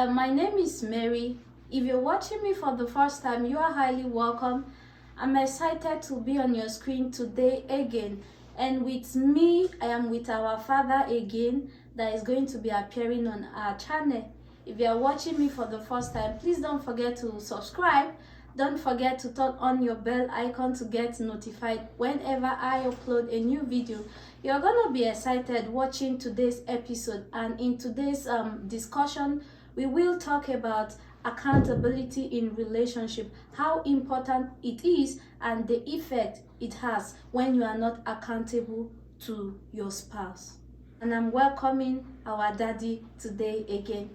My name is Mary. If you're watching me for the first time, you are highly welcome. I'm excited to be on your screen today again. And with me, I am with our father again that is going to be appearing on our channel. If you are watching me for the first time, please don't forget to subscribe. Don't forget to turn on your bell icon to get notified whenever I upload a new video. You're gonna be excited watching today's episode, and in today's discussion, we will talk about accountability in relationship, how important it is, and the effect it has when you are not accountable to your spouse. And I'm welcoming our daddy today again.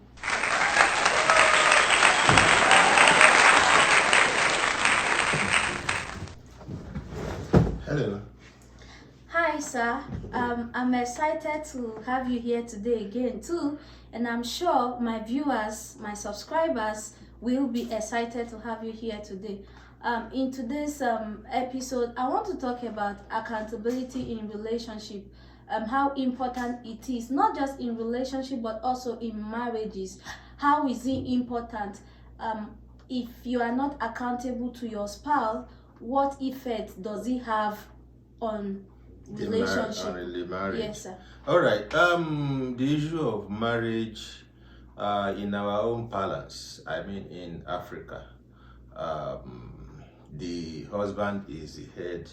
Hello. Hi, sir. I'm excited to have you here today again too, and I'm sure my viewers, my subscribers will be excited to have you here today. In today's episode, I want to talk about accountability in relationship, how important it is, not just in relationship but also in marriages. How is it important? If you are not accountable to your spouse, what effect does it have on relationship? On the marriage. Yes, sir. All right. The issue of marriage in our own balance. I mean, in Africa, the husband is the head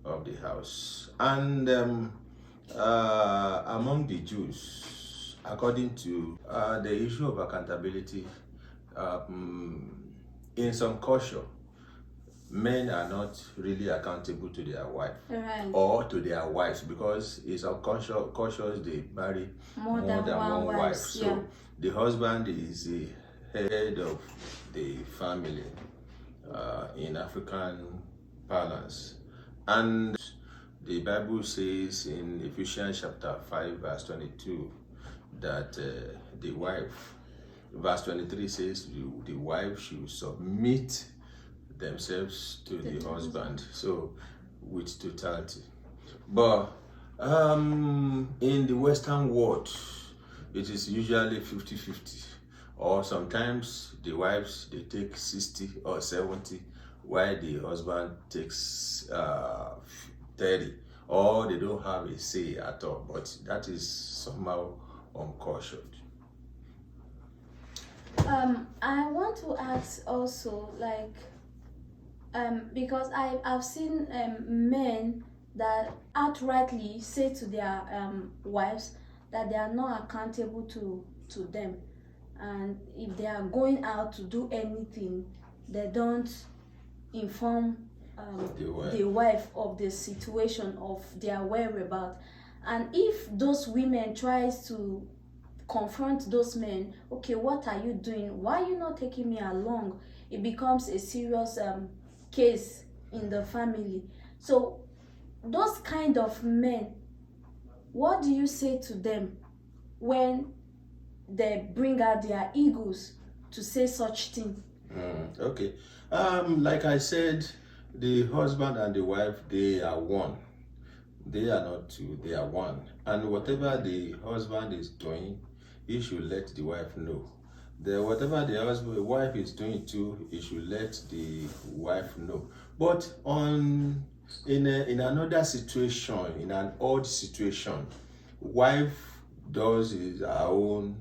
of the house, and among the Jews, according to the issue of accountability, in some culture, men are not really accountable to their wife, Right. or to their wives, because it's unconscious they marry More than one wife. So Yeah. the husband is the head of the family in African parlance. And the Bible says in Ephesians chapter 5 verse 22 that the wife, verse 23 says the wife should submit themselves to the husband, so with totality. But in the Western world, it is usually 50-50, or sometimes the wives, they take 60 or 70 while the husband takes 30, or they don't have a say at all. But that is somehow uncautioned. I want to ask also, like, because I've seen men that outrightly say to their wives that they are not accountable to them, and if they are going out to do anything, they don't inform the wife of the situation of their whereabouts. And if those women tries to confront those men, okay, what are you doing? Why are you not taking me along? It becomes a serious case in the family. So those kind of men, what do you say to them when they bring out their egos to say such thing? Okay. Like I said, the husband and the wife, they are one. They are not two, they are one. And whatever the husband is doing, he should let the wife know. Whatever the wife is doing too, he should let the wife know. But in another situation, in an odd situation, wife does her own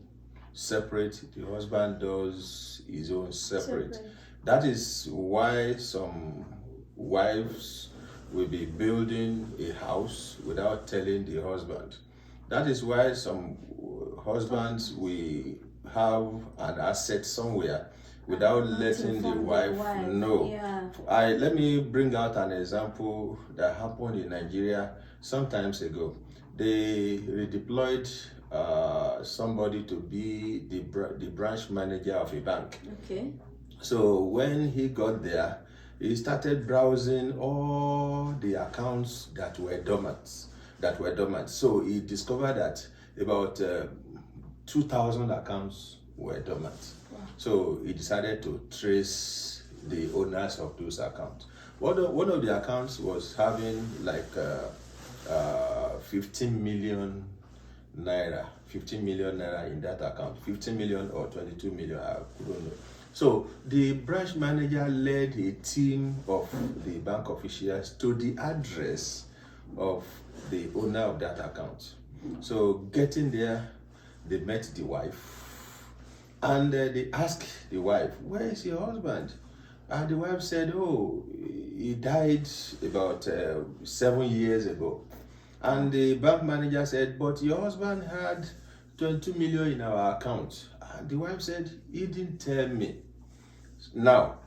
separate, the husband does his own separate. That is why some wives will be building a house without telling the husband. That is why some husbands will have an asset somewhere without letting the wife know. Yeah. Let me bring out an example that happened in Nigeria some times ago. They redeployed somebody to be the branch manager of a bank. Okay. So when he got there, he started browsing all the accounts that were dormant. So he discovered that about 2,000 accounts were dormant. Wow. So he decided to trace the owners of those accounts. One of the accounts was having like 15 million naira, 15 million naira in that account, 15 million or 22 million, I don't know. So the branch manager led a team of the bank officials to the address of the owner of that account. So getting there, they met the wife, and they asked the wife, "Where is your husband?" And the wife said, "Oh, he died about 7 years ago." And the bank manager said, "But your husband had 22 million in our account." And the wife said, "He didn't tell me." Now,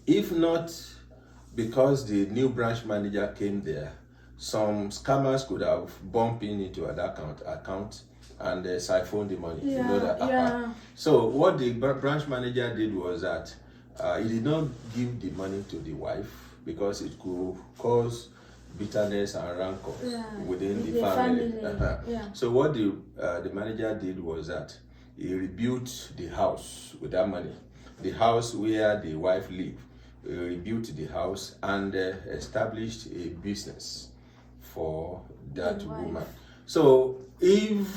if not because the new branch manager came there, some scammers could have bumped into that account and siphoned the money. Yeah, You know that. yeah. So what the branch manager did was that he did not give the money to the wife because it could cause bitterness and rancor within the family. Yeah. So what the manager did was that he rebuilt the house with that money, the house where the wife lived. He rebuilt the house and established a business for that woman. So if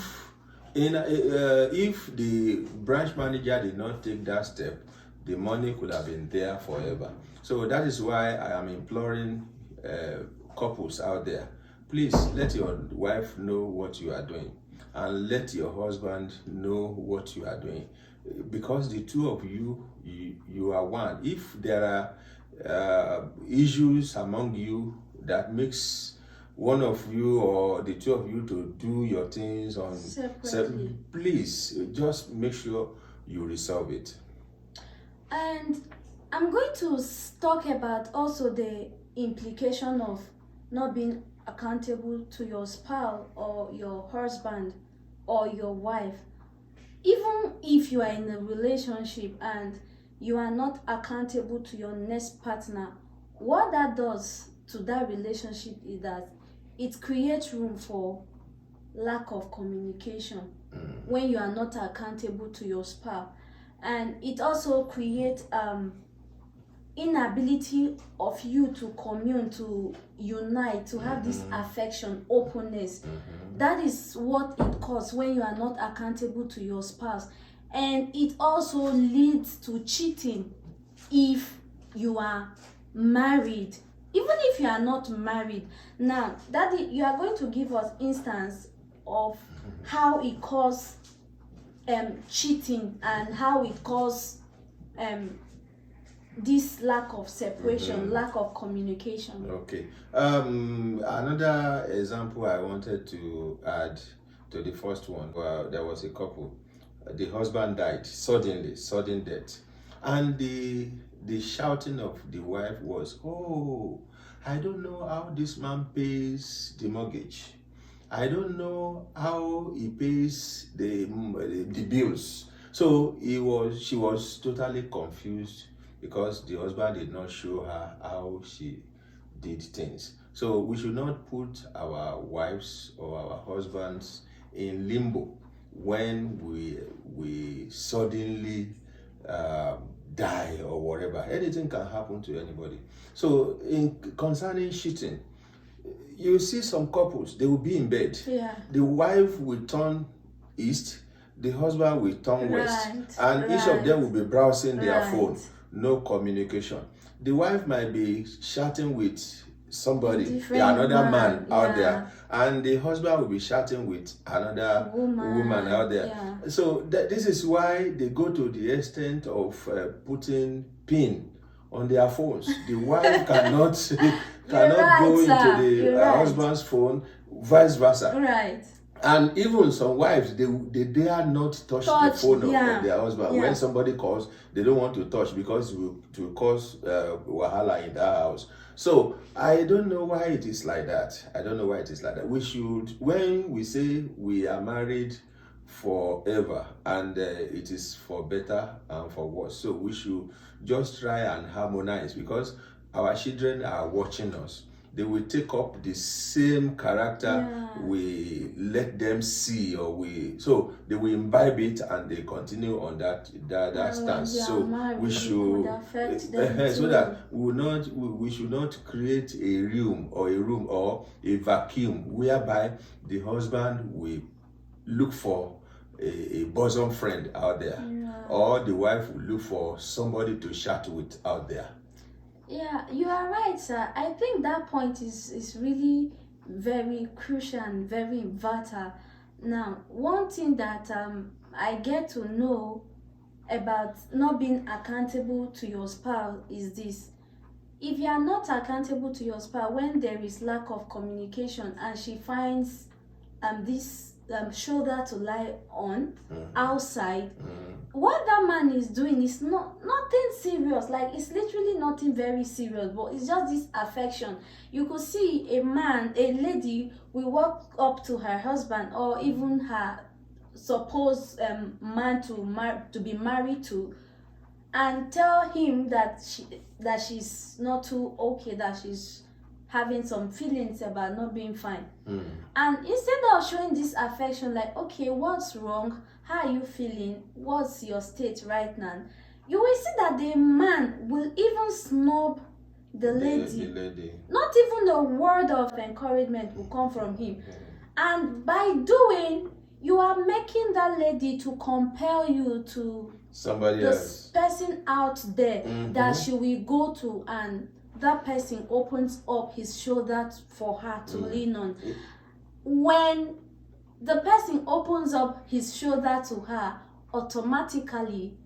the branch manager did not take that step, the money could have been there forever. So that is why I am imploring couples out there, please let your wife know what you are doing and let your husband know what you are doing, because the two of you are one. If there are issues among you that makes one of you or the two of you to do your things on separately, please just make sure you resolve it. And I'm going to talk about also the implication of not being accountable to your spouse or your husband or your wife. Even if you are in a relationship and you are not accountable to your next partner, what that does to that relationship is that it creates room for lack of communication when you are not accountable to your spouse. And it also creates inability of you to commune, to unite, to have this affection, openness. That is what it causes when you are not accountable to your spouse. And it also leads to cheating if you are married. Even if you are not married. Now, Daddy, you are going to give us instance of how it causes cheating and how it causes this lack of separation, lack of communication. Okay. Another example I wanted to add to the first one. Well, there was a couple. The husband died suddenly, sudden death, and the shouting of the wife was, "Oh, I don't know how this man pays the mortgage. I don't know how he pays the bills." So she was totally confused because the husband did not show her how she did things. So we should not put our wives or our husbands in limbo when we suddenly die or whatever. Anything can happen to anybody. So in concerning cheating, you see some couples, they will be in bed. Yeah. The wife will turn east, the husband will turn west, and each of them will be browsing their phone. No communication. The wife might be chatting with somebody, another man out there, and the husband will be chatting with another woman out there. Yeah. So this is why they go to the extent of putting pin on their phones. The wife cannot go into the husband's phone, vice versa. Right. And even some wives, they dare not touch the phone of their husband. When somebody calls, they don't want to touch because it will cause wahala in that house. So I don't know why it is like that. I don't know why it is like that. We should, when we say we are married forever and it is for better and for worse, so we should just try and harmonize, because our children are watching us. They will take up the same character we let them see, so they will imbibe it and they continue on that stance. So we should so that we should not create a room or a vacuum whereby the husband will look for a bosom friend out there, Yeah. or the wife will look for somebody to chat with out there. Yeah, you are right, sir. I think that point is really very crucial and very vital. Now, one thing that I get to know about not being accountable to your spouse is this: if you are not accountable to your spouse when there is lack of communication and she finds this shoulder to lie on outside, what that man is doing is nothing serious. Like, it's literally nothing very serious, but it's just this affection. You could see a lady will walk up to her husband or even her supposed man to be married to, and tell him that she's not too okay, that she's having some feelings about not being fine. And instead of showing this affection, like, okay, what's wrong, how are you feeling, what's your state right now, you will see that the man will even snub the lady. Not even a word of encouragement will come from him. And by doing, you are making that lady to compel you to somebody else, person out there that she will go to, and that person opens up his shoulder for her to lean on. When the person opens up his shoulder to her, automatically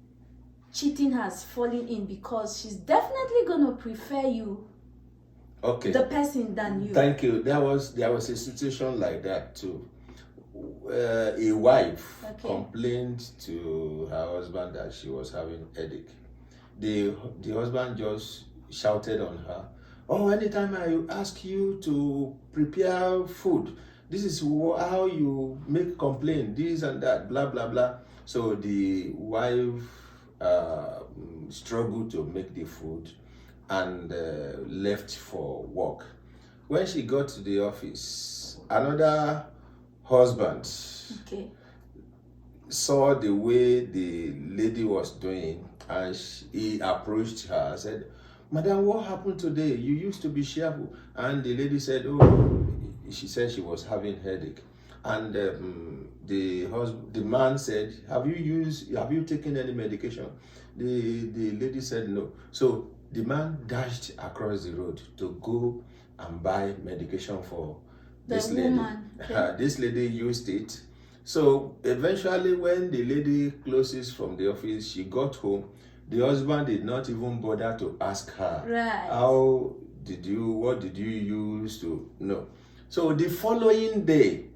cheating has fallen in, because she's definitely going to prefer you, the person, than you. Thank you. There was a situation like that too. A wife complained to her husband that she was having headache. The husband just shouted on her, "Oh, anytime I ask you to prepare food, this is how you make complaint, this and that, blah blah blah." So the wife struggled to make the food and left for work. When she got to the office, another husband saw the way the lady was doing, and he approached her and said, "Madam, what happened today? You used to be cheerful." And the lady said, "Oh," she said she was having headache. And the man said, have you taken any medication?" The lady said no. So the man dashed across the road to go and buy medication for this lady. This lady used it. So eventually, when the lady closes from the office, she got home. The husband did not even bother to ask her, what did you use to know? So the following day,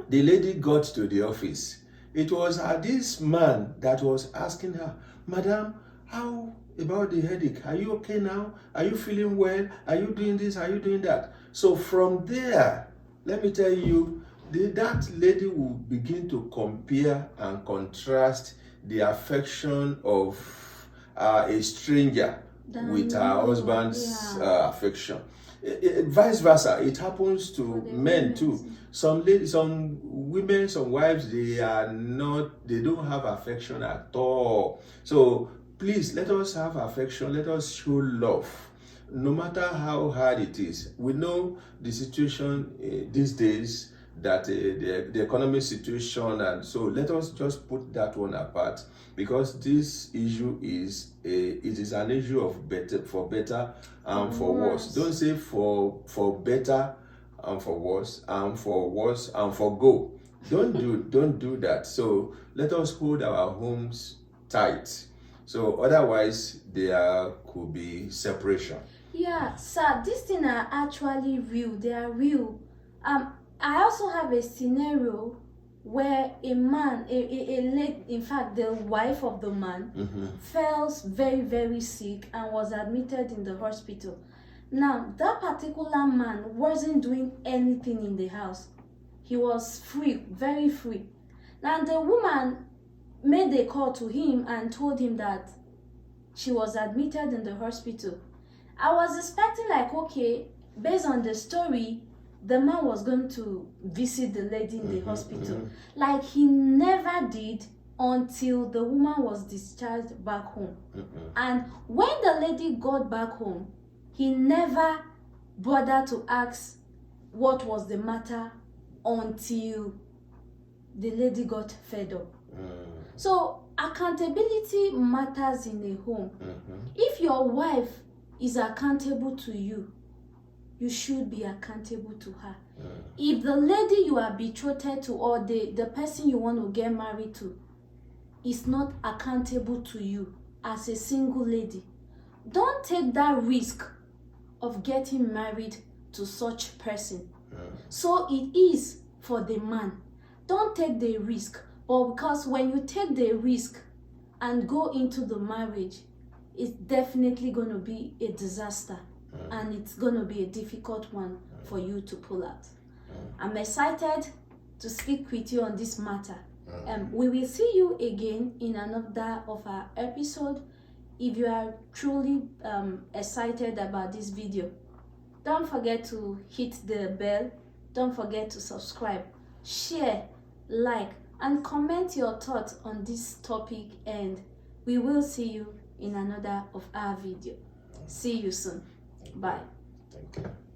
the lady got to the office. It was this man that was asking her, "Madam, how about the headache? Are you okay now? Are you feeling well? Are you doing this? Are you doing that?" So from there, let me tell you, that lady will begin to compare and contrast the affection of a stranger with her husband's affection. Vice versa, it happens to men too. Some women, some wives, they don't have affection at all. So please, let us have affection, let us show love, no matter how hard it is. We know the situation these days, that the economic situation, and so let us just put that one apart, because this issue is it is an issue of for better and for worse. Don't say for better and for worse and for worse and for go. Don't do that. So let us hold our homes tight. So otherwise there could be separation. Yeah, sir, these things are actually real. They are real. I also have a scenario where a man, in fact, the wife of the man, fell very, very sick and was admitted in the hospital. Now, that particular man wasn't doing anything in the house. He was free, very free. Now, the woman made a call to him and told him that she was admitted in the hospital. I was expecting, like, okay, based on the story, the man was going to visit the lady in the hospital. Like, he never did until the woman was discharged back home. And when the lady got back home, he never bothered to ask what was the matter until the lady got fed up. So accountability matters in a home. If your wife is accountable to you, you should be accountable to her. If the lady you are betrothed to, or the person you want to get married to, is not accountable to you as a single lady, don't take that risk of getting married to such person. So it is for the man. Don't take the risk, or because when you take the risk and go into the marriage, it's definitely going to be a disaster, and it's going to be a difficult one for you to pull out. I'm excited to speak with you on this matter. We will see you again in another of our episode. If you are truly excited about this video, don't forget to hit the bell. Don't forget to subscribe, share, like, and comment your thoughts on this topic, and we will see you in another of our video. See you soon. Bye. Thank you.